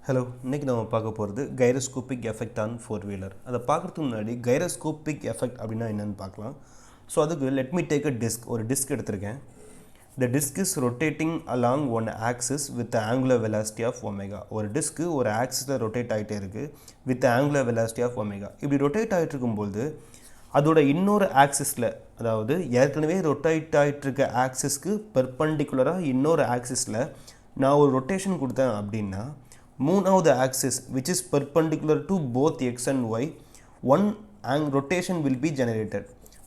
Hello, இன்றைக்கி நம்ம பார்க்க போகிறது gyroscopic effect on four wheeler. அதை பார்க்குறதுக்கு முன்னாடி கைரோஸ்கோபிக் எஃபெக்ட் அப்படின்னா என்னென்னு பார்க்கலாம். ஸோ அதுக்கு let me take a disk. ஒரு டிஸ்க் எடுத்திருக்கேன். The disk is rotating along one axis with angular velocity of omega. ஒரு டிஸ்க்கு ஒரு ஆக்சிஸில் ரொட்டேட் ஆகிட்டே இருக்குது with angular velocity of omega. இப்படி ரொட்டேட் ஆகிட்டு இருக்கும்போது அதோட இன்னொரு ஆக்சிஸில், அதாவது ஏற்கனவே ரொட்டேட் ஆகிட்டு இருக்க ஆக்சிஸ்க்கு பெர்பண்டிகுலராக இன்னொரு ஆக்சிஸில் நான் ஒரு ரொட்டேஷன் கொடுத்தேன் அப்படின்னா மூணாவது axis which is perpendicular to both x and y, one rotation will be generated.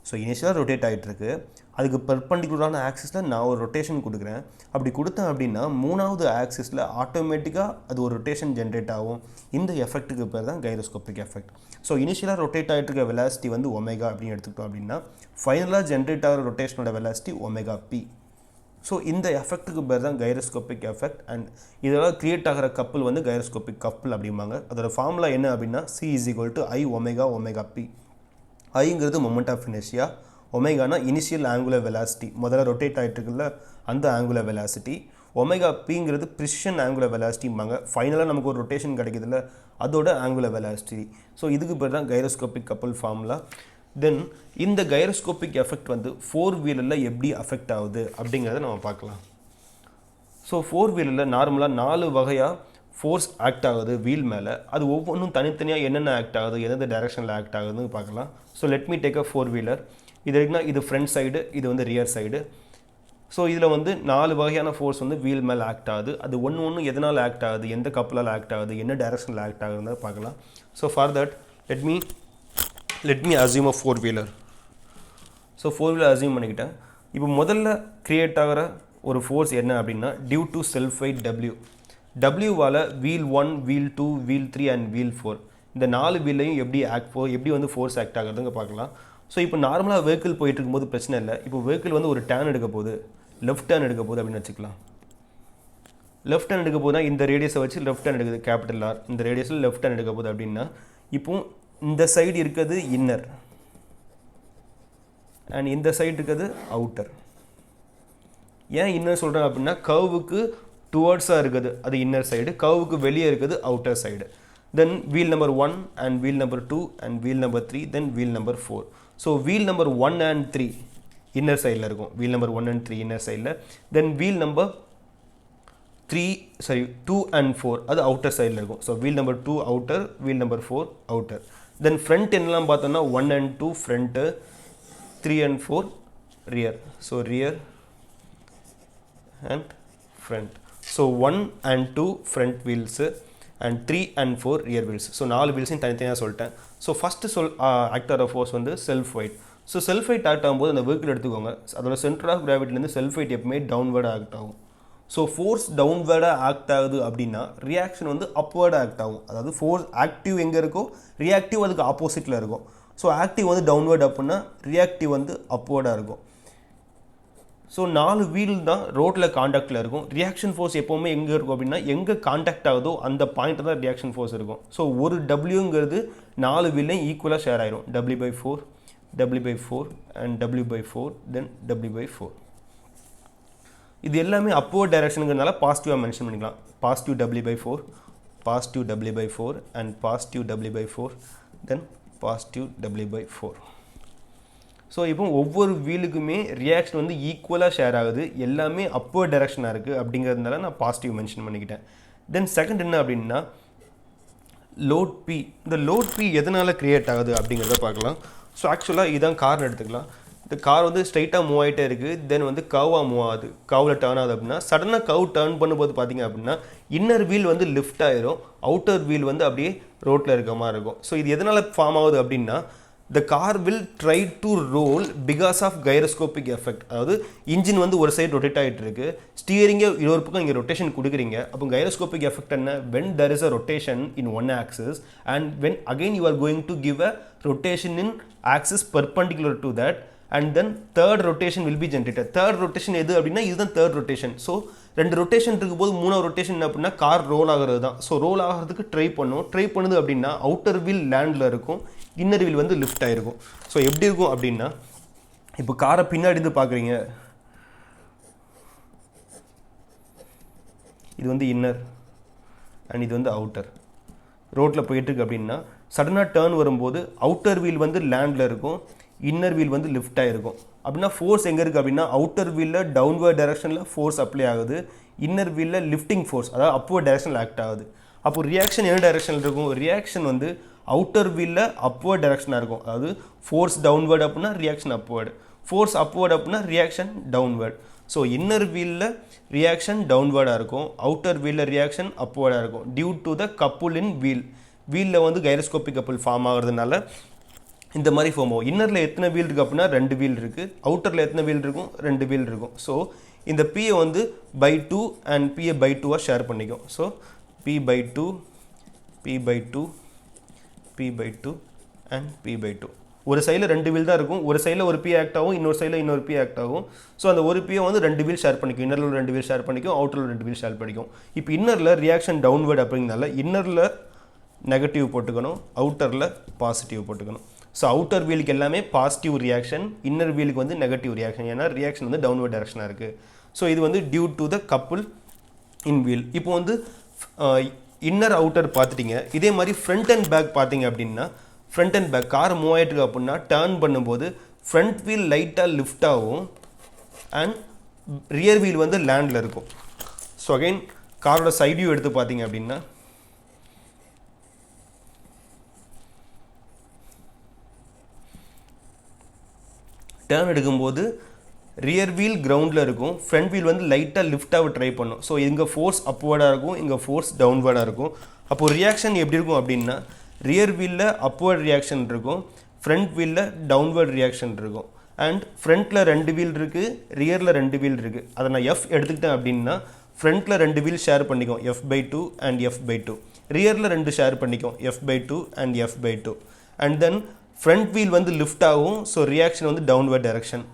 So இனிஷியலாக ரொட்டேட் ஆகிட்டுருக்கு, அதுக்கு பெர்பண்டிகுலரான ஆக்சிஸில் நான் ஒரு ரொட்டேஷன் கொடுக்குறேன். அப்படி கொடுத்தேன் அப்படின்னா மூணாவது ஆக்சிஸில் ஆட்டோமேட்டிக்காக அது ஒரு ரொட்டேஷன் ஜென்ரேட் ஆகும். இந்த எஃபெக்ட்டுக்கு பேர் தான் கைரோஸ்கோபிக் எஃபெக்ட். ஸோ இனிஷியலாக ரொட்டேட் ஆகிட்டு இருக்க வெலாசிட்டி வந்து ஒமேகா அப்படின்னு எடுத்துக்கிட்டோம் அப்படின்னா ஃபைனலாக ஜென்ரேட் ஆகிற ரொட்டேஷனோட வெலாசிட்டி ஒமேகா பி. ஸோ இந்த எஃபெக்ட்டுக்கு பேர் தான் கைரோஸ்கோபிக் எஃபெக்ட். அண்ட் இதெல்லாம் க்ரியேட் ஆகிற கப்பல் வந்து கைரோஸ்கோபிக் கப்பல் அப்படிம்பாங்க. அதோட ஃபார்முலா என்ன அப்படின்னா C = I omega omega p. ஐங்கிறது மொமெண்ட் ஆஃப் இனர்ஷியா, ஒமேகானா இனிஷியல் ஆங்குலர் வெலாசிட்டி, முதல்ல ரொட்டேட் ஆகிட்டு இருக்குல்ல அந்த ஆங்குலர் வெலாசிட்டி, ஒமேகா பிங்கிறது ப்ரிசிஷன் ஆங்குலர் வெலாசிட்டிம்பாங்க. ஃபைனலாக நமக்கு ஒரு ரொட்டேஷன் கிடைக்குதுல்ல அதோட ஆங்குலர் வெலாசிட்டி. ஸோ இதுக்கு பேர் தான் கைரோஸ்கோபிக் கப்பல் ஃபார்முலா. தென் இந்த கைரோஸ்கோபிக் எஃபெக்ட் வந்து ஃபோர் வீலரில் எப்படி அஃபெக்ட் ஆகுது அப்படிங்கிறத நம்ம பார்க்கலாம். ஸோ ஃபோர் வீலரில் நார்மலாக 4 வகையாக ஃபோர்ஸ் ஆக்ட் ஆகுது வீல் மேலே. அது ஒவ்வொன்றும் தனித்தனியாக என்னென்ன ஆக்ட் ஆகுது, எந்தெந்த டைரெக்ஷனில் ஆக்ட் ஆகுதுன்னு பார்க்கலாம். ஸோ லெட் மீ டேக் அ ஃபோர் வீலர். இது இருக்குன்னா இது ஃப்ரண்ட் சைடு, இது வந்து ரியர் சைடு. ஸோ இதில் வந்து 4 வகையான ஃபோர்ஸ் வந்து வீல் மேலே ஆக்ட் ஆகுது. அது ஒன்று எதனால் ஆக்ட் ஆகுது, எந்த கப்பலால் ஆக்ட் ஆகுது, என்ன டைரெக்ஷனில் ஆக்ட் ஆகுதுன்னு பார்க்கலாம். So for that let me assume a four wheeler. So four wheeler assume பண்ணிக்கிட்டேன். இப்போ முதல்ல க்ரியேட் ஆகிற ஒரு ஃபோர்ஸ் என்ன அப்படின்னா டியூ டு செல்ஃப் வெயிட் டபிள்யூவால் wheel 1, wheel 2, wheel 3 and wheel 4 இந்த 4 வீல்லையும் எப்படி வந்து ஃபோர்ஸ் ஆக்ட் ஆகுறதுங்க பார்க்கலாம். ஸோ இப்போ நார்மலாக வெஹிக்கிள் போயிட்டு இருக்கும்போது பிரச்சனை இல்லை. இப்போ வெஹிக்கிள் வந்து ஒரு டேர்ன் எடுக்க போகுது, லெஃப்ட் டேர்ன் எடுக்க போகுது அப்படின்னு வச்சுக்கலாம். லெஃப்ட் டேர்ன் எடுக்க போதுனா இந்த ரேடியஸை வச்சு லெஃப்ட் டேர்ன் எடுக்குது, கேபிட்டல் ஆர். இந்த ரேடியஸில் லெஃப்ட் டேர்ன் எடுக்க போகுது அப்படின்னா இப்போ இந்த சைடு இருக்கிறது இன்னர் அண்ட் இந்த சைடு இருக்கிறது அவுட்டர். ஏன் இன்னர் சொல்கிறேன் அப்படின்னா கர்வுக்கு டுவர்ட்ஸாக இருக்குது அது இன்னர் சைடு, கர்வுக்கு வெளியே இருக்குது outer side. Then wheel number 1 and wheel number 2 and wheel number 3, then wheel number 4. So wheel number 1 and 3 inner சைடில் இருக்கும், வீல் நம்பர் 1 and 3 இன்னர் சைடில். தென் வீல் நம்பர் 2 and 4 அது அவுட்டர் சைடில் இருக்கும். So wheel number 2 outer, wheel number 4 outer. Then front என்னெல்லாம் பார்த்தோம்னா 1 and 2 front, 3 and 4 rear. So rear and front. So 1 and 2 front wheels and 3 and 4 rear wheels. So 4 வீல்ஸையும் தனித்தனியாக சொல்லிட்டேன். So first act ஆகிற force வந்து self weight. So self weight act ஆகும்போது அந்த vehicle எடுத்துக்கோங்க, அதோட சென்டர் ஆஃப் கிராவிட்டிலேருந்து செல்ஃப் வெயிட் எப்பவுமே டவுன்வேர்டாக ஆக்ட் ஆகும். ஸோ ஃபோர்ஸ் டவுன்வேர்டாக ஆக்ட் ஆகுது அப்படின்னா ரியாக்ஷன் வந்து அப்வேர்டாக ஆக்ட் ஆகும். அதாவது ஃபோர்ஸ் ஆக்டிவ் எங்கே இருக்கோ ரியாக்டிவ் அதுக்கு ஆப்போசிட்டில் இருக்கும். ஸோ ஆக்டிவ் வந்து டவுன்வேர்ட் அப்படின்னா ரியாக்டிவ் வந்து அப்வேர்டாக இருக்கும். ஸோ 4 வீல் தான் ரோட்டில் காண்டாக்டில் இருக்கும். ரியாக்ஷன் ஃபோர்ஸ் எப்போவுமே எங்கே இருக்கும் அப்படின்னா எங்கே காண்டாக்ட் ஆகுதோ அந்த பாயிண்ட் தான் ரியாக்ஷன் ஃபோர்ஸ் இருக்கும். ஸோ ஒரு டபிள்யூங்கிறது 4 வீல்லையும் ஈக்குவலாக ஷேர் ஆயிரும். W/4, W/4 and W/4, then W/4. இது எல்லாமே அப்வர்ட் டைரக்ஷனுங்கிறதுனால பாசிட்டிவாக மென்ஷன் பண்ணிக்கலாம். Positive W/4, positive W/4 and positive W/4, then positive W/4. So இப்போ ஒவ்வொரு வீலுக்குமே ரியாக்ஷன் வந்து ஈக்குவலாக ஷேர் ஆகுது, எல்லாமே அப்வர்ட் டைரக்ஷனாக இருக்குது அப்படிங்கிறதுனால நான் பாசிட்டிவ் மென்ஷன் பண்ணிக்கிட்டேன். தென் செகண்ட் என்ன அப்படின்னா லோட் பி. இந்த லோட் பி எதனால் க்ரியேட் ஆகுது அப்படிங்கிறத பார்க்கலாம். ஸோ ஆக்சுவலாக இதுதான் கார்னு எடுத்துக்கலாம். இந்த கார் வந்து ஸ்ட்ரைட்டாக மூவ் ஆகிட்டே இருக்குது, தென் வந்து கர்வாக மூவ் ஆகுது, கர்வில் டேர்ன் ஆகுது அப்படின்னா சடனாக கர்வ் டேர்ன் பண்ணும்போது பார்த்தீங்க அப்படின்னா இன்னர் வீல் வந்து லிஃப்ட் ஆயிரும், அவுட்டர் வீல் வந்து அப்படியே ரோட்டில் இருக்க மாதிரி இருக்கும். ஸோ இது எதனால் ஃபார்ம் ஆகுது அப்படின்னா the car will try to roll because of gyroscopic effect. அதாவது இன்ஜின் வந்து ஒரு சைடு ரொட்டேட் ஆகிட்டு இருக்கு, ஸ்டியரிங்கை இன்னொரு பக்கம் இங்கே ரொட்டேஷன் கொடுக்குறீங்க. அப்போ கைரோஸ்கோபிக் எஃபெக்ட் என்ன, when there is a rotation in one axis and when again you are going to give a rotation in axis perpendicular to that and then third rotation will be generated. third rotation எது அப்படின்னா இதுதான் third rotation. So 2 rotation இருக்கும்போது 3வது rotation என்ன அப்படின்னா car role ஆகிறது தான். So role ஆகிறதுக்கு ட்ரை பண்ணுது அப்படின்னா அவுட்டர் வீல் லேண்டில் இருக்கும், இன்னர் வீல் வந்து லிஃப்ட் ஆகிருக்கும். ஸோ எப்படி இருக்கும் அப்படின்னா இப்போ காரை பின்னாடி இருந்து பார்க்குறீங்க, இது வந்து இன்னர், அண்ட் இது வந்து அவுட்டர். ரோட்டில் போயிட்டுருக்கு அப்படின்னா சடனாக டேர்ன் வரும்போது அவுட்டர் வீல் வந்து லேண்டில் இருக்கும், இன்னர் வீல் வந்து லிஃப்ட் ஆகிருக்கும். அப்படின்னா ஃபோர்ஸ் எங்கே இருக்குது அப்படின்னா அவுட்டர் வீலில் டவுன்வர்ட் டைரக்ஷனில் ஃபோர்ஸ் அப்ளை ஆகுது, இன்னர் வீலில் லிஃப்டிங் ஃபோர்ஸ் அதாவது அப்வர்ட் டைரக்ஷனில் ஆக்ட் ஆகுது. அப்போ ரியாக்ஷன் என்ன டைரக்ஷனில் இருக்கும்? ரியாக்ஷன் வந்து அவுட்டர் வீலில் அப்வர்ட் டைரக்ஷனாக இருக்கும். அதாவது ஃபோர்ஸ் டவுன்வர்ட் அப்படின்னா ரியாக்ஷன் அப்வர்டு, ஃபோர்ஸ் அப்வர்ட் அப்படின்னா ரியாக்ஷன் டவுன்வர்ட். ஸோ இன்னர் வீலில் ரியாக்ஷன் டவுன்வர்டாக இருக்கும், அவுட்டர் வீலில் ரியாக்ஷன் அப்வர்டாக இருக்கும் due to the couple in வீலில் வந்து கைரோஸ்கோபிக் கப்புல் ஃபார்ம் ஆகிறதுனால இந்த மாதிரி ஃபார்ம் ஆகும். இன்னரில் எத்தனை வீல் இருக்குது அப்படின்னா 2 வீல் இருக்குது, அவுட்டரில் எத்தனை வீல் இருக்கும்? 2 வீல் இருக்கும். ஸோ இந்த பியை வந்து பை 2 அண்ட் பியை பை 2 ஷேர் பண்ணிக்கும். So P by 2, P by 2, P by 2 and P by 2. ஒரு சைடில் 2 வீல் தான் இருக்கும், ஒரு சைடில் ஒரு பி ஆக்ட் ஆகும், இன்னொரு சைடில் இன்னொரு பி ஆக்ட் ஆகும். ஸோ அந்த ஒரு பியை வந்து 2 வீல் ஷேர் பண்ணிக்கும், இன்னரில் 2 வீல் ஷேர் பண்ணிக்கும், அவுட்டரில் 2 வீல் ஷேர் பண்ணிக்கும். இப்போ இன்னரில் ரியாக்ஷன் டவுன்வர்ட் அப்படிங்கிறனால இன்னரில் நெகட்டிவ் போட்டுக்கணும், அவுட்டரில் பாசிட்டிவ் போட்டுக்கணும். ஸோ அவுட்டர் வீலுக்கு எல்லாமே பாசிட்டிவ் ரியாக்ஷன், இன்னர் வீலுக்கு வந்து நெகட்டிவ் ரியாக்ஷன், ஏன்னா ரியாக்ஷன் வந்து டவுன்வர்ட் டைரக்ஷனாக இருக்குது. ஸோ இது வந்து due to the couple in wheel. இப்போ வந்து இன்னர் அவுட்டர் பார்த்துட்டிங்க. இதே மாதிரி ஃப்ரண்ட் அண்ட் பேக் பார்த்தீங்க அப்படின்னா front and back car move ஆகிட்டு அப்படின்னா டர்ன் பண்ணும்போது ஃப்ரண்ட் வீல் லைட்டாக லிஃப்ட் ஆகும் அண்ட் ரியர் வீல் வந்து லேண்டில் இருக்கும். ஸோ அகைன் காரோட சைட் வியூ எடுத்து பார்த்தீங்க அப்படின்னா டர்ன் எடுக்கும்போது ரியர் வீல் கிரவுண்டில் இருக்கும், ஃப்ரண்ட் வீல் வந்து லைட்டாக லிஃப்டாக ட்ரை பண்ணும். ஸோ இங்கே ஃபோர்ஸ் அப்வர்டாக இருக்கும், இங்கே ஃபோர்ஸ் டவுன்வர்டாக இருக்கும். அப்போது ரியாக்ஷன் எப்படி இருக்கும் அப்படின்னா ரியர் வீலில் அப்வர்ட் ரியாக்ஷன் இருக்கும், ஃப்ரண்ட் வீலில் டவுன்வர்ட் ரியாக்ஷன் இருக்கும். அண்ட் ஃப்ரண்ட்டில் 2 வீல் இருக்குது, ரியரில் 2 வீல் இருக்குது. அதை நான் எஃப் எடுத்துக்கிட்டேன் அப்படின்னா ஃப்ரண்ட்டில் 2 வீல் ஷேர் பண்ணிக்கும், F by 2 and F by 2. ரியரில் 2 ஷேர் பண்ணிக்கும், F by 2 and F by 2. And then front wheel வந்து லிஃப்ட் ஆகும், ஸோ ரியாக்ஷன் வந்து டவுன்வர்ட் டைரக்ஷன்.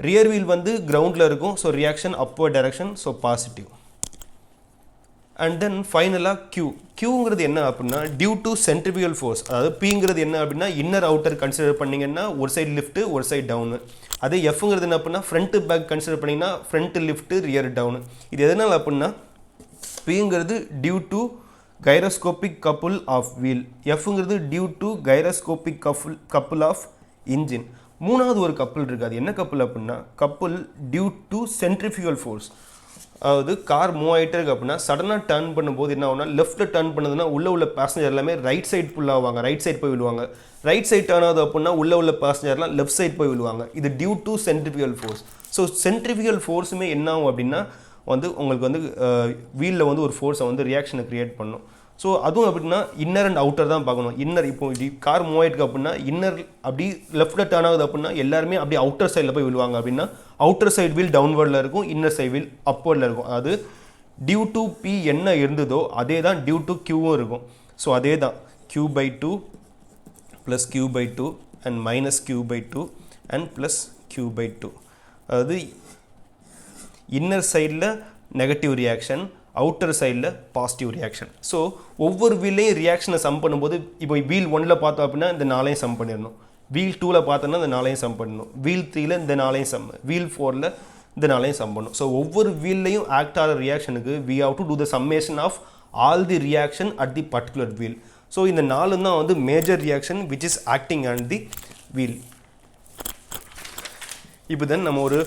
ரியர் வீல் வந்து கிரவுண்டில் இருக்கும், so reaction upward direction, so positive. And then ஃபைனலாக கியூங்கிறது என்ன அப்படின்னா டியூ டு சென்ட்ரிபியூகல் ஃபோர்ஸ். அதாவது பிங்கிறது என்ன அப்படின்னா இன்னர் அவுட்டர் கன்சிடர் பண்ணிங்கன்னா ஒரு சைடு லிஃப்ட்டு ஒரு சைடு டவுனு. அதே எஃப்ங்கிறது என்ன அப்படின்னா ஃப்ரண்ட்டு பேக் கன்சிடர் பண்ணிங்கன்னா ஃப்ரண்ட்டு லிஃப்ட்டு ரியர் டவுனு. இது எதனால் அப்படின்னா பிங்கிறது due to gyroscopic couple of wheel, எஃப்ங்கிறது due to gyroscopic couple of engine. மூணாவது ஒரு கப்புல் இருக்குது, அது என்ன கப்புல் அப்படின்னா couple due to centrifugal force. அதாவது கார் மூவ் ஆகிட்டே இருக்குது அப்படின்னா சடனாக டர்ன் பண்ணும்போது என்ன ஆகுனா லெஃப்ட்டில் டர்ன் பண்ணுதுன்னா உள்ள பேசஞ்சர் எல்லாமே ரைட் சைட் புல் ஆவாங்க, ரைட் சைட் போய் விழுவாங்க. ரைட் சைட் டர்ன் ஆகுது அப்படின்னா உள்ள பேசஞ்சர்லாம் லெஃப்ட் சைட் போய் விழுவாங்க. இது due to centrifugal force. So centrifugal ஃபோர்ஸுமே என்ன ஆகும் அப்படின்னா வந்து உங்களுக்கு வந்து வீலில் வந்து ஒரு ஃபோர்ஸை வந்து ரியாக்ஷனை க்ரியேட் பண்ணும். ஸோ அதுவும் அப்படின்னா இன்னர் அண்ட் அவுட்டர் தான் பார்க்கணும். இன்னர் இப்போ கார் மூவ் ஆகிட்டு அப்படின்னா இன்னர் அப்படி லெஃப்ட்டில் டர்ன் ஆகுது அப்படின்னா எல்லாருமே அப்படியே அவுட்டர் சைடில் போய் விழுவாங்க. அப்படின்னா அவுட்டர் சைடு வீல் டவுன்வர்டில் இருக்கும், இன்னர் சைடு வீல் அப்வர்டில் இருக்கும். அதாவது டியூ டு பி என்ன இருந்ததோ அதே தான் டியூ டு கியூவும் இருக்கும். ஸோ அதே தான் Q by 2 plus Q by 2 and minus Q by 2 and plus Q by 2. அதாவது இன்னர் சைடில் நெகட்டிவ் ரியாக்ஷன், அவுட்டர் சைடில் பாசிட்டிவ் ரியாக்ஷன். ஸோ ஒவ்வொரு வீல்லையும் ரியாக்ஷனை சம் பண்ணும்போது இப்போ வீல் 1ல் பார்த்தோம் அப்படின்னா இந்த 4ஐயும் சம் பண்ணிடணும், வீல் 2ல் பார்த்தோன்னா இந்த 4ஐயும் சம் பண்ணணும், வீல் 3ல் இந்த 4ஐயும் சம், வீல் 4ல் இந்த 4ஐயும் சம் பண்ணணும். ஸோ ஒவ்வொரு வீல்லையும் ஆக்ட் ஆகிற ரியாக்ஷனுக்கு we have to do the summation of all the reaction at the particular wheel. So இந்த 4 தான் வந்து major reaction which is acting on the wheel. இப்போ தென் நம்ம ஒரு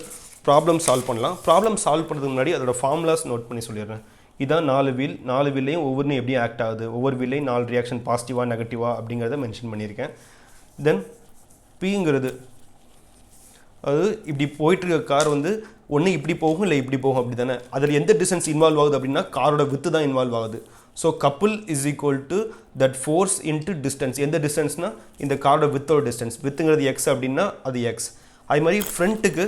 ப்ராப்ளம் சால்வ் பண்ணலாம். ப்ராப்ளம் சால்வ் பண்ணுறதுக்கு முன்னாடி அதோட ஃபார்முலாஸ் நோட் பண்ணி சொல்லிடுறேன். இதான் 4 வீல், 4 வீல்லையும் ஒவ்வொன்றும் எப்படி ஆக்ட் ஆகுது, ஒவ்வொரு வீல்லையும் 4 ரியாக்ஷன் பாசிட்டிவாக நெகட்டிவாக அப்படிங்கிறத மென்ஷன் பண்ணியிருக்கேன். தென் பிங்கிறது அது இப்படி போயிட்டுருக்க கார் வந்து ஒன்று இப்படி போகும் இல்லை இப்படி போகும் அப்படி தானே. அதில் எந்த டிஸ்டன்ஸ் இன்வால்வ் ஆகுது அப்படின்னா காரோட வித்து தான் இன்வால்வ் ஆகுது. So couple is equal to that force into distance. எந்த டிஸ்டன்ஸ்னால் இந்த காரோட வித்தோட டிஸ்டன்ஸ், வித்துங்கிறது எக்ஸ் அப்படின்னா அது எக்ஸ். அது மாதிரி ஃப்ரண்ட்டுக்கு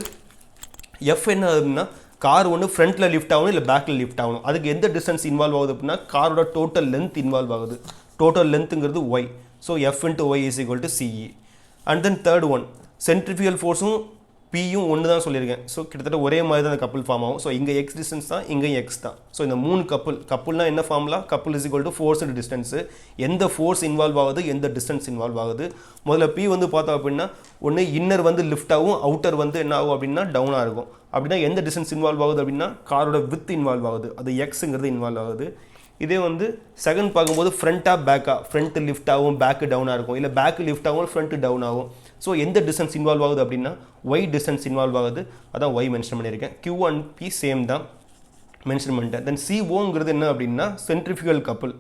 எஃப் என்ன ஆகுதுன்னா கார் ஒன்று ஃப்ரண்ட்டில் லிஃப்ட் ஆகணும் இல்லை பேக்கில் லிஃப்ட் ஆகணும். அதுக்கு எந்த டிஸ்டன்ஸ் இன்வால்வ் ஆகுது அப்படின்னா காரோட டோட்டல் லென்த் இன்வால்வ் ஆகுது. டோட்டல் லென்த்துங்கிறது Y. So F into Y is equal to CE. And then third one centrifugal ஃபோர்ஸும் பியும் ஒன்று தான் சொல்லியிருக்கேன். ஸோ கிட்டத்தட்ட ஒரே மாதிரி தான் அந்த கப்புள் ஃபார்ம் ஆகும். ஸோ இங்கே எக்ஸ் டிஸ்டன்ஸ் தான், இங்கேயும் எக்ஸ் தான். ஸோ இந்த 3 கப்புள்னால் என்ன formula? Couple is equal to force and distance. எந்த ஃபோர்ஸ் இன்வால்வ் ஆகுது, எந்த டிஸ்டன்ஸ் இன்வால்வ் ஆகுது. முதல்ல பி வந்து பார்த்தோம் அப்படின்னா ஒன்று இன்னர் வந்து லிஃப்ட் ஆகும், அவுட்டர் வந்து என்ன ஆகும் அப்படின்னா டவுனாக இருக்கும். அப்படின்னா எந்த டிஸ்டன்ஸ் இன்வால்வ் ஆகுது அப்படின்னா காரோட வித் இன்வால்வ் ஆகுது, அது எக்ஸுங்கிறது இன்வால்வ் ஆகுது. இதே வந்து செகண்ட் பார்க்கும்போது ஃப்ரண்ட்டாக பேக்காக ஃப்ரண்ட் லிஃப்ட் ஆகும் பேக்கு டவுனாக இருக்கும் இல்லை பேக்கு லிஃப்ட் ஆகும் ஃப்ரண்ட் டவுன் ஆகும் ஸோ எந்த டிஸ்டன்ஸ் இன்வால்வ் ஆகுது அப்படின்னா ஒய் டிஸ்டன்ஸ் இன்வால்வ் ஆகுது அதான் ஒய் மென்ஷன் பண்ணியிருக்கேன் Q அண்ட் P சேம் தான் மென்ஷன் பண்ணிட்டேன் தென் COங்கிறது என்ன அப்படின்னா சென்ட்ரிஃபியூகல் கப்புள்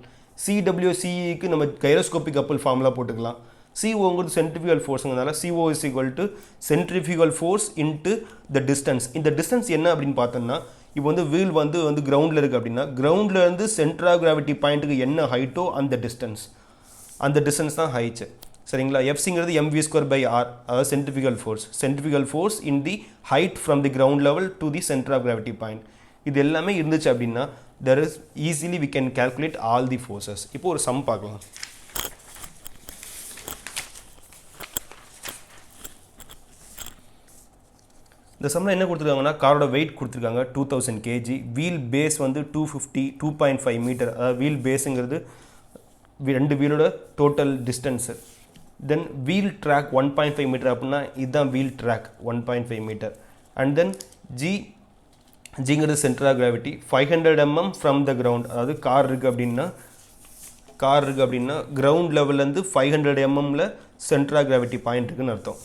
CWCEக்கு நம்ம கைரோஸ்கோபிக் கப்புள் ஃபார்முலா போட்டுக்கலாம் COங்கிறது centrifugal ஃபோர்ஸுங்கிறதுனால CO is equal to centrifugal force into the distance இந்த டிஸ்டன்ஸ் என்ன அப்படின்னு பார்த்தோம்னா இப்போ வந்து வீல் வந்து கிரவுண்டில் இருக்குது அப்படின்னா கிரவுண்ட்லேருந்து சென்டர் ஆஃப் கிராவிட்டி பாயிண்ட்டுக்கு என்ன ஹைட்டோ அந்த டிஸ்டன்ஸ் தான் ஹைட்டு சரிங்களா எஃப்சிங்கிறது mv²/r அதாவது centrifugal force in the height from the ground level to the centre of gravity point இது எல்லாமே இருந்துச்சு அப்படின்னா there is easily we can calculate all the forces இப்போ ஒரு சம் பார்க்கலாம் இந்த சம்மில் என்ன கொடுத்துருக்காங்கன்னா காரோட வெயிட் கொடுத்துருக்காங்க 2000 kg வீல் பேஸ் வந்து 2.5 மீட்டர் அதாவது வீல் பேஸுங்கிறது ரெண்டு வீலோட total distance then wheel track 1.5 metre அப்படின்னா இதுதான் wheel track 1.5 metre and then ஜிங்கிறது centre of gravity 500 mm from the ground அதாவது கார் இருக்குது அப்படின்னா கிரவுண்ட் லெவல்லேருந்து 500 mmல சென்டர் ஆஃப் கிராவிட்டி பாயிண்ட் இருக்குன்னு அர்த்தம்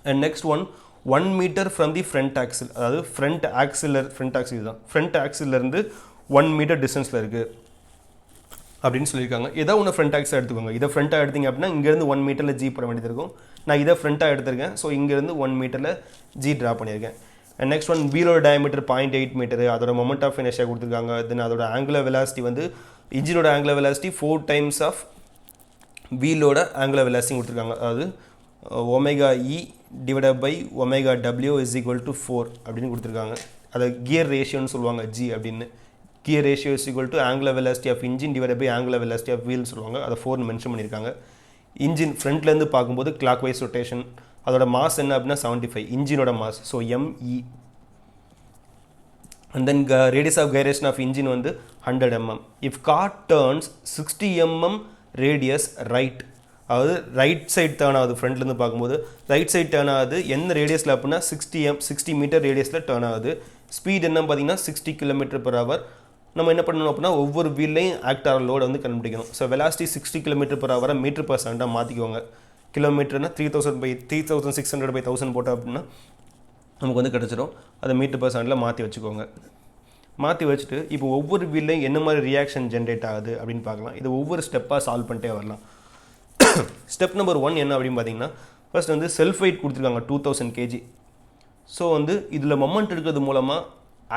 and next 1 metre from the front axle அதாவது ஃப்ரண்ட் ஆக்சிலேருந்து 1 மீட்டர் டிஸ்டன்ஸில் இருக்குது அப்படின்னு சொல்லியிருக்காங்க ஏதாவது ஒன்று ஃப்ரண்ட் ஆக்ஸாக எடுத்துக்கோங்க இதை ஃப்ரண்ட்டாக எடுத்திங்க அப்படின்னா இங்கேருந்து 1 மீட்டரில் ஜி போட வேண்டியது இருக்கும் நான் இதை ஃப்ரண்ட்டாக எடுத்திருக்கேன் ஸோ இங்கேருந்து 1 மீட்டரில் ஜி ட்ரா பண்ணியிருக்கேன் அண்ட் நெக்ஸ்ட் வீலோட டயமீட்டர் 0.8 மீட்டர் அதோட மொமெண்ட் ஆஃப் இனர்ஷியா கொடுத்துருக்காங்க தென் அதோட ஆங்குலர் வெலாசிட்டி வந்து இன்ஜினோட ஆங்குலர் வெலாசிட்டி 4 டைம்ஸ் ஆஃப் வீலோட ஆங்குலர் வெலாசிட்டி கொடுத்துருக்காங்க அதாவது omega E divided by omega W is equal to 4 அப்படின்னு கொடுத்துருக்காங்க அதை கியர் ரேஷியோன்னு சொல்லுவாங்க ஜி அப்படின்னு gear ratio is equal to angular velocity of engine divided by angular velocity of wheel சொல்லுவாங்க அதை 4 மென்ஷன் பண்ணியிருக்காங்க இன்ஜின் ஃப்ரண்ட்லேருந்து பார்க்கும்போது கிளாக் வைஸ் ரொட்டேஷன் அதோட மாஸ் என்ன அப்படின்னா 75 இன்ஜினோட mass so ME and then radius of gyration of engine வந்து 100 mm if car turns 60 mm radius right அதாவது ரைட் சைட் டேர்ன் ஆகுது ஃப்ரண்ட்லேருந்து பார்க்கும்போது ரைட் சைட் டேர்ன் ஆகுது என்ன ரேடியஸில் அப்படின்னா 60 மீட்டர் ரேடியஸில் டேர்ன் ஆகுது ஸ்பீட் என்ன பார்த்தீங்கன்னா 60 km/h நம்ம என்ன பண்ணணும் அப்படின்னா ஒவ்வொரு வீல்லையும் ஆக்ட் ஆகிற லோடை வந்து கண்டுபிடிக்கணும் ஸோ வெலாசிட்டி 60 km/h மீட்டர்/செகண்டாக மாற்றிக்குவாங்க கிலோமீட்டர்னா 3600/1000 போட்டோம் அப்படின்னா நமக்கு வந்து கிடச்சிரும் அதை மீட்டர்/செகண்டில் மாற்றி வச்சுக்கோங்க மாற்றி வச்சுட்டு இப்போ ஒவ்வொரு வீல்லையும் என்ன மாதிரி ரியாக்ஷன் ஜென்ரேட் ஆகுது அப்படின்னு பார்க்கலாம் இது ஒவ்வொரு ஸ்டெப்பாக சால்வ் பண்ணிட்டே வரலாம் ஸ்டெப் நம்பர் 1 என்ன அப்படின்னு பார்த்தீங்கன்னா ஃபர்ஸ்ட் வந்து செல்ஃப் வெயிட் கொடுத்துருக்காங்க 2000 kg ஸோ வந்து இதில் மொமெண்ட் எடுக்கிறது மூலமாக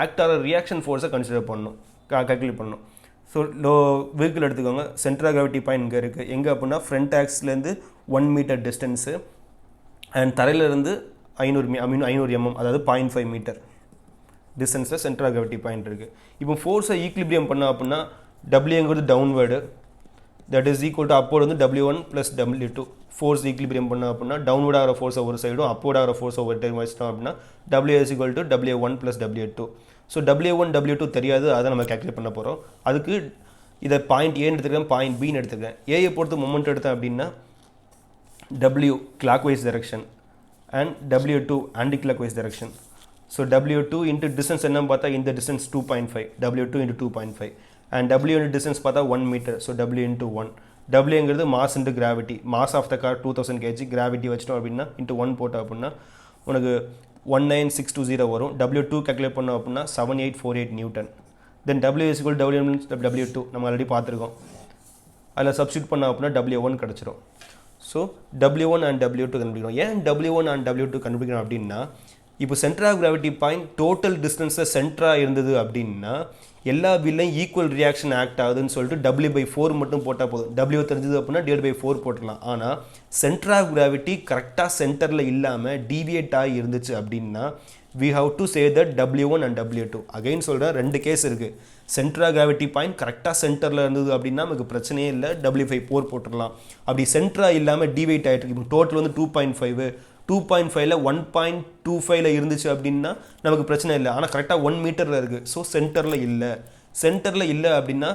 ஆக்ட் ஆகிற ரியாக்ஷன் ஃபோர்ஸை கன்சிடர் பண்ணணும் கால்குலேட் பண்ணணும் ஸோ வெஹிக்கிள் எடுத்துக்கோங்க சென்டர் ஆஃப் கிராவிட்டி பாயிண்ட் இங்கே இருக்குது எங்கே அப்படின்னா ஃப்ரண்ட் ஆக்ஸ்லேருந்து 1 மீட்டர் டிஸ்டன்ஸு அண்ட் தரையிலேருந்து 500 mm அதாவது 0.5 மீட்டர் டிஸ்டன்ஸில் சென்டர் ஆஃப் கிராவிட்டி பாயிண்ட் இருக்குது இப்போ ஃபோர்ஸை ஈக்லிபிரியம் பண்ணோம் அப்படின்னா டபிள்யூங்கிறது downward that is equal to upward வந்து W1 plus W2 force equilibrium பண்ணோம் அப்படின்னா டவுன்வர்ட் ஆகிற ஃபோர்ஸை ஒரு சைடும் அப்வர்ட் ஆகிற ஃபோர்ஸை ஒரு டைம் வச்சிட்டோம் அப்படின்னா W is equal to W1 plus W2 so W1 W2 தெரியாது அதை நம்ம கேல்குலேட் பண்ண போகிறோம் அதுக்கு இதை பாயிண்ட் ஏன்னு எடுத்துக்கிறேன் பாயிண்ட் பின்னு எடுத்துக்கிறேன் ஏயை பொறுத்து மொமெண்ட் எடுத்தேன் அப்படின்னா W clockwise direction and W2 anti-clockwise direction so W2 into distance என்னன்னு பார்த்தா இந்த distance 2.5 W2 into 2.5 and W into distance பார்த்தா 1 meter so W into 1 W என்கிறது mass into gravity mass of the car 2000 kg gravity வச்சிட்டோம் அப்படின்னா into 1 போட்டோம் அப்படின்னா உனக்கு 19620 வரும் W2 calculate பண்ணோம் அப்படின்னா 7848 Newton then W is equal to W2 நம்ம ஆல்ரெடி பார்த்துருக்கோம் அதில் சப்ஸ்டியூட் பண்ணோம் அப்படின்னா W1 கிடச்சிரும் ஸோ W1 and W2 கண்டுபிடிக்கணும் ஏன் W1 and W2 கண்டுபிடிக்கணும் அப்படின்னா இப்போ centre of gravity point total டிஸ்டன்ஸில் சென்டராக இருந்தது அப்படின்னா எல்லா வீல்லையும் ஈக்குவல் ரியாக்ஷன் ஆக்ட் ஆகுதுன்னு சொல்லிட்டு W/4 மட்டும் போட்டால் போதும் W தெரிஞ்சது அப்படின்னா D/4 போட்டுக்கலாம் ஆனால் சென்டர் ஆஃப் கிராவிட்டி கரெக்டாக சென்டரில் இல்லாமல் டீவியேட் ஆகி இருந்துச்சு அப்படின்னா we have to say that W1 and W2 again சொல்கிறேன் ரெண்டு கேஸ் இருக்குது சென்டர் ஆஃப் கிராவிட்டி பாயிண்ட் கரெக்டாக சென்டரில் இருந்தது அப்படின்னா நமக்கு பிரச்சனையே இல்லை W/4 போட்டுடலாம் அப்படி சென்டராக இல்லாமல் டிவைட் ஆகிட்டு இருக்கு இப்போ டோட்டல் வந்து 2.5ல 1.25ல இருந்துச்சு அப்படின்னா நமக்கு பிரச்சனை இல்லை ஆனால் கரெக்டாக 1 மீட்டரில் இருக்குது ஸோ சென்டரில் இல்லை அப்படின்னா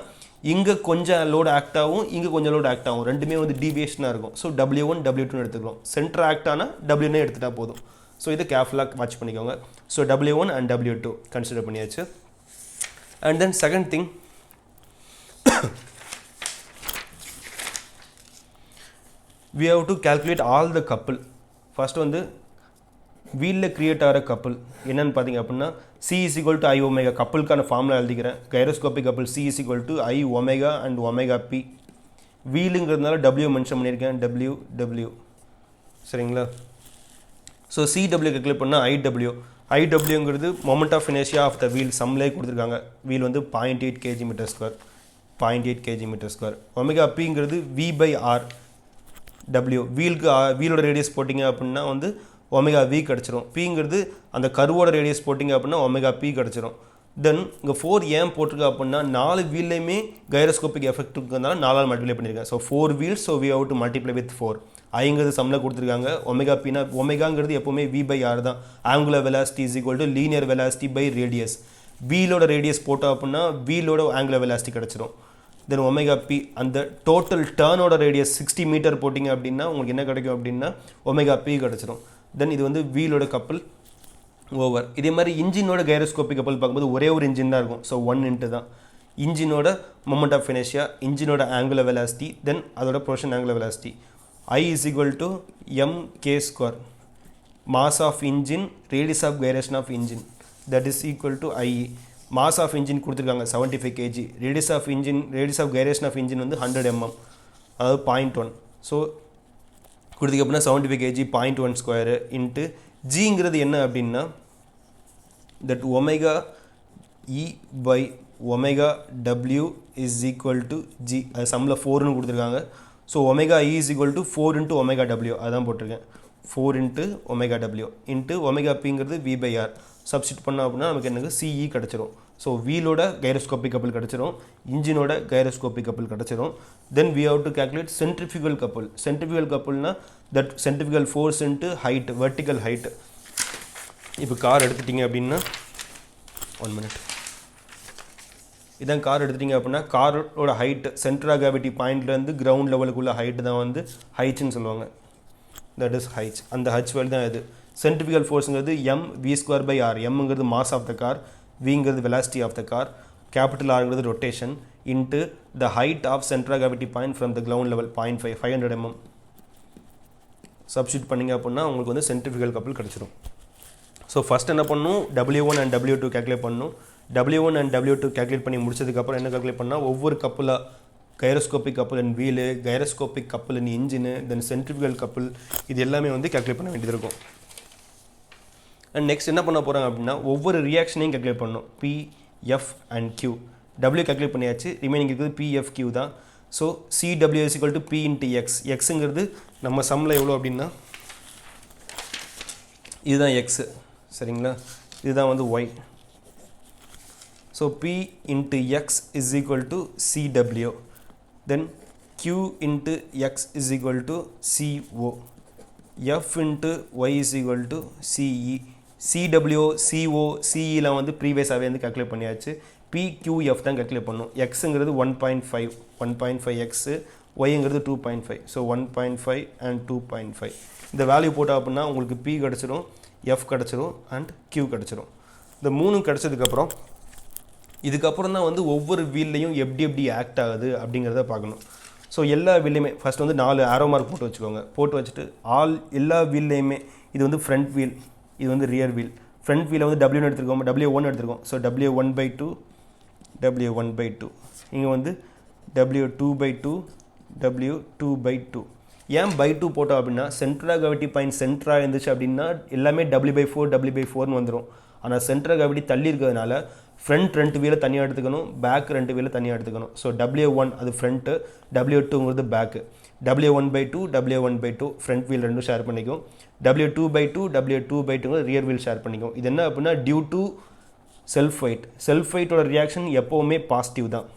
இங்கே கொஞ்சம் லோடு ஆக்ட் ஆகும் இங்கே கொஞ்சம் லோடு ஆக்ட் ஆகும் ரெண்டுமே வந்து டீவியேஷனாக இருக்கும் ஸோ W1 W2 எடுத்துக்கலாம் சென்டர் ஆக்ட் ஆனால் W1 எடுத்துட்டா போதும் ஸோ இதை கேர்ஃபுல்லாக வாட்ச் பண்ணிக்கோங்க so W1 and W2 consider பண்ணியாச்சு and then second thing we have to calculate all the couple. First வந்து வீலில் கிரியேட் ஆகிற கப்புள் என்னென்னு பார்த்தீங்க அப்படின்னா C is equal to I omega. கப்புளுக்கான ஃபார்முலா எழுதிக்கிறேன். Gyroscopic couple C is equal to I omega and omega p. வீலுங்கிறதுனால W mention பண்ணியிருக்கேன், W சரிங்களா. ஸோ CW calculate பண்ணால் IWங்கிறது moment of inertia of the wheel சம்லே கொடுத்துருக்காங்க. வீல் வந்து 0.8 kg/m², 0.8 kg/m². ஒமேகா பிங்கிறது V/R W. வீலோட ரேடியஸ் போட்டிங்க அப்படின்னா வந்து ஒமேகா V கிடச்சிரும். பிங்கிறது அந்த கர்வோட ரேடியஸ் போட்டிங்க அப்படின்னா ஒமேகா P கிடச்சிரும். தென் இங்கே 4 ஏன் போட்டிருக்கா அப்படின்னா 4 வீல்லையுமே கைரோஸ்கோபிக் எஃபெக்ட்டுக்குனால 4ஆல் மல்டிப்ளை பண்ணியிருக்கேன். So 4 wheels, so we have to multiply with 4. ஐங்கிறது சம்மில் கொடுத்துருக்காங்க. ஒமேகா பின்னா ஒமேகாங்கிறது எப்போவுமே V/R தான். Angular velocity is equal to linear velocity by radius. வீலோட ரேடியஸ் போட்டோம் அப்படின்னா வீலோட ஆங்குலர் வெலாசிட்டி கிடச்சிரும். தென் ஒமேகா பி அந்த டோட்டல் டர்னோட ரேடியஸ் 60 மீட்டர் போட்டிங்க அப்படின்னா உங்களுக்கு என்ன கிடைக்கும் அப்படின்னா ஒமேகா பி கிடச்சிரும். தென் இது வந்து வீலோட கப்பல் ஓவர். இதே மாதிரி இன்ஜினோட கைரோஸ்கோபிக் கப்பல் பார்க்கும்போது ஒரே ஒரு இன்ஜின் தான் இருக்கும். ஸோ 1 இன்ட்டு தான் இன்ஜினோட மொமெண்ட் ஆஃப் இனர்ஷியா, இன்ஜினோட ஆங்குலர் வெலாசிட்டி, தென் அதோட precession angular velocity. I is equal to mk². Mass of engine, radius of gyration of engine, that is equal to IE. Mass of engine கொடுத்துருக்காங்க 75 kg. radius of gyration of engine வந்து 100 mm, அதாவது 0.1. So கொடுத்துக்க அப்படின்னா 75 kg 0.1² into ஜிங்கிறது என்ன அப்படின்னா that omega E by omega W is equal to G. அது சம்மில் 4ன்னு கொடுத்துருக்காங்க. So omega E is equal to 4 into omega W, அதான் போட்டிருக்கேன். 4 into omega W into omega பிங்கிறது V/R. சப்ஸ்டிட் பண்ணோம் அப்படின்னா நமக்கு எனக்கு CE கிடச்சிரும். ஸோ வீலோட கைரோஸ்கோபிக் கப்பல் கிடச்சிரும், இன்ஜினோட கைரோஸ்கோபிக் கப்பல் கிடச்சிரும். Then we have to calculate centrifugal couple. Centrifugal கப்பல்னா that centrifugal force into height, vertical height. இப்போ கார் எடுத்துட்டிங்க அப்படின்னா 1 minute. இதான் கார் எடுத்துட்டிங்க அப்படின்னா காரோட ஹைட்டு சென்டர் ஆஃப் கிராவிட்டி பாயிண்ட்லேருந்து கிரவுண்ட் லெவலுக்குள்ள ஹைட்டு தான் வந்து ஹைட்ஸ்ன்னு சொல்லுவாங்க. That is heights. அந்த ஹச் வேல்யூ தான் இது. சென்ட்ரிஃபியூகல் ஃபோர்ஸுங்கிறது mv²/r. எம்ங்கிறது மாஸ் ஆஃப் த கார், விங்கிறது velocity of the car, capital ஆர்ங்கிறது rotation into the height of centre of gravity point from the ground level 0.5, 500 mm. Substitute பண்ணிங்க அப்படின்னா உங்களுக்கு வந்து சென்ட்ரிஃபியூகல் கப்பல் கிடச்சிரும். ஸோ ஃபஸ்ட் என்ன பண்ணணும், W1 and W2 கேல்குலேட் பண்ணணும். W1 and W2 கேல்குலேட் பண்ணி முடிச்சதுக்கப்புறம் என்ன கேல்குலேட் பண்ணால் ஒவ்வொரு கப்பலாக கைரோஸ்கோபிக் கப்பல் அண்ட் வீலு, கைரோஸ்கோபிக் கப்பல் அண்ட் இன்ஜினு, தென் சென்ட்ரிஃபியூகல் கப்பல், இது எல்லாமே வந்து கேல்குலேட் பண்ண வேண்டியது இருக்கும். அண்ட் நெக்ஸ்ட் என்ன பண்ண போகிறாங்க அப்படின்னா ஒவ்வொரு ரியாக்ஷனையும் கேல்குலேட் பண்ணணும். P, F and Q. W calculate பண்ணியாச்சு, ரிமைனிங் இருக்குது P, F, Q தான். So CW is equal to P into X. எக்ஸுங்கிறது நம்ம சம்மில் எவ்வளோ அப்படின்னா இதுதான் எக்ஸு, சரிங்களா. இதுதான் வந்து Y. So P into X is equal to CW. Then Q into X is equal to CO. F into Y is equal to CE. CW, CO, CEலாம் வந்து ப்ரீவியஸாகவே வந்து கேல்குலேட் பண்ணியாச்சு. PQF தான் கேல்குலேட் பண்ணணும். எக்ஸுங்கிறது 1.5 எக்ஸு, ஒய்ங்கிறது 2.5. So 1.5 and 2.5. இந்த value போட்டால் அப்படின்னா உங்களுக்கு P கிடச்சிரும், F கிடச்சிரும் அண்ட் Q கிடச்சிரும். இந்த மூணும் கிடச்சதுக்கப்புறம் இதுக்கப்புறம் தான் வந்து ஒவ்வொரு வீல்லையும் எப்படி ஆக்ட் ஆகுது அப்படிங்கிறத பார்க்கணும். ஸோ எல்லா வீல்லையுமே ஃபஸ்ட் வந்து 4 ஆரோ மார்க் போட்டு வச்சுக்கோங்க. போட்டு வச்சுட்டு எல்லா வீல்லையுமே இது வந்து ஃப்ரண்ட் வீல், இது வந்து ரியர் வீல். ஃப்ரண்ட் வீலை வந்து W1 எடுத்துருக்கோம், W1 எடுத்துருக்கோம். So W1/2, W1/2. இங்கே வந்து W2/2, W2/2. ஏன் பை 2 போட்டோம் அப்படின்னா சென்டர் ஆஃப் கிராவிட்டி பாயிண்ட் சென்டராக இருந்துச்சு அப்படின்னா எல்லாமே W/4, W/4ன்னு வந்துடும். ஆனால் சென்டர் ஆஃப் கிராவிட்டி தள்ளி இருக்கிறதுனால ஃப்ரண்ட் 2 வீலை தனியாக எடுத்துக்கணும், பேக் 2 வீலை தனியாக எடுத்துக்கணும். ஸோ W1 அது ஃப்ரண்ட்டு, W2ங்கிறது back. W1/2, W1/2 front wheel ரெண்டும் ஷேர் பண்ணிக்கும். W2/2, W2/2ங்கிறது ரியர் வீல் ஷேர் பண்ணிக்கும். இது என்ன அப்படின்னா due to self weight. Self வெயிட்டோட ரியாக்ஷன் எப்போவுமே பாசிட்டிவ் தான்,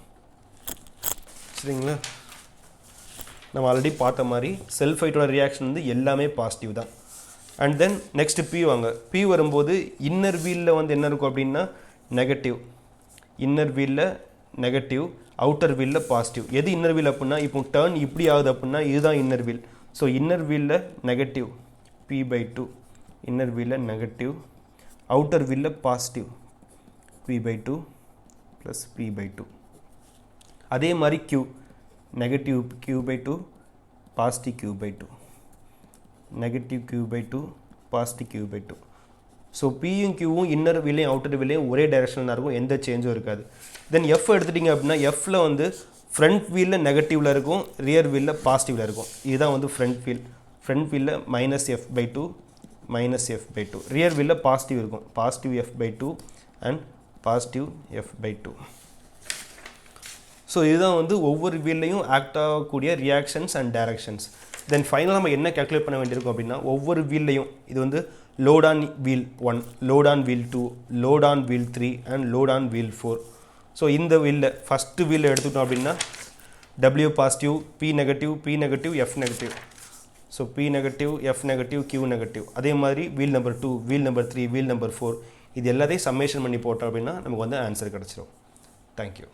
சரிங்களா. நம்ம ஆல்ரெடி பார்த்த மாதிரி செல்ஃப் வெயிட்டோட ரியாக்ஷன் வந்து எல்லாமே பாசிட்டிவ் தான். அண்ட் தென் நெக்ஸ்ட் P வாங்க. P வரும்போது இன்னர் வீலில் வந்து என்ன இருக்கும் அப்படின்னா நெகட்டிவ், இன்னர் வீலில் நெகட்டிவ், அவுட்டர் வீலில் பாசிட்டிவ். எது இன்னர் வீல் அப்படின்னா இப்போ டர்ன் இப்படி ஆகுது அப்படின்னா இதுதான் இன்னர் வீல். ஸோ இன்னர் வீலில் நெகட்டிவ் P/2, இன்னர் வீலில் நெகட்டிவ், அவுட்டர் வீலில் பாசிட்டிவ் P/2 ப்ளஸ் P/2. அதே மாதிரி q negative q by 2 positive q by 2 negative q by 2 positive q by 2. So பியும் கியூவும் இன்னர் வீலையும் அவுட்டர் வீலையும் ஒரே டைரக்ஷனில் இருக்கும், எந்த சேஞ்சும் இருக்காது. தென் எஃப் எடுத்துட்டிங்க அப்படின்னா எஃப்பில் வந்து ஃப்ரண்ட் வீலில் நெகட்டிவில் இருக்கும், ரியர் வீலில் பாசிட்டிவில் இருக்கும். இதுதான் வந்து ஃப்ரண்ட் வீலில் minus F by two minus F by two, rear வீலில் பாசிட்டிவ் இருக்கும், positive F by two and positive F by two. So இதுதான் வந்து ஒவ்வொரு வீல்லையும் ஆக்ட் ஆகக்கூடிய ரியாக்ஷன்ஸ் அண்ட் டைரக்ஷன்ஸ். தென் ஃபைனலாக நம்ம என்ன கேல்குலேட் பண்ண வேண்டியிருக்கோம் அப்படின்னா ஒவ்வொரு வீல்லையும் இது வந்து load on wheel 1, load on wheel 2, load on wheel 3 and load on wheel 4. So இந்த வீலில் ஃபஸ்ட்டு வீலில் எடுத்துக்கிட்டோம் அப்படின்னா W positive, P negative, F negative. So P negative, F negative, Q negative. அதே மாதிரி wheel number 2, wheel number 3, wheel number 4 இது எல்லாத்தையும் summation பண்ணி போட்டோம் அப்படின்னா நமக்கு வந்து ஆன்சர் கிடச்சிரும். தேங்க்யூ.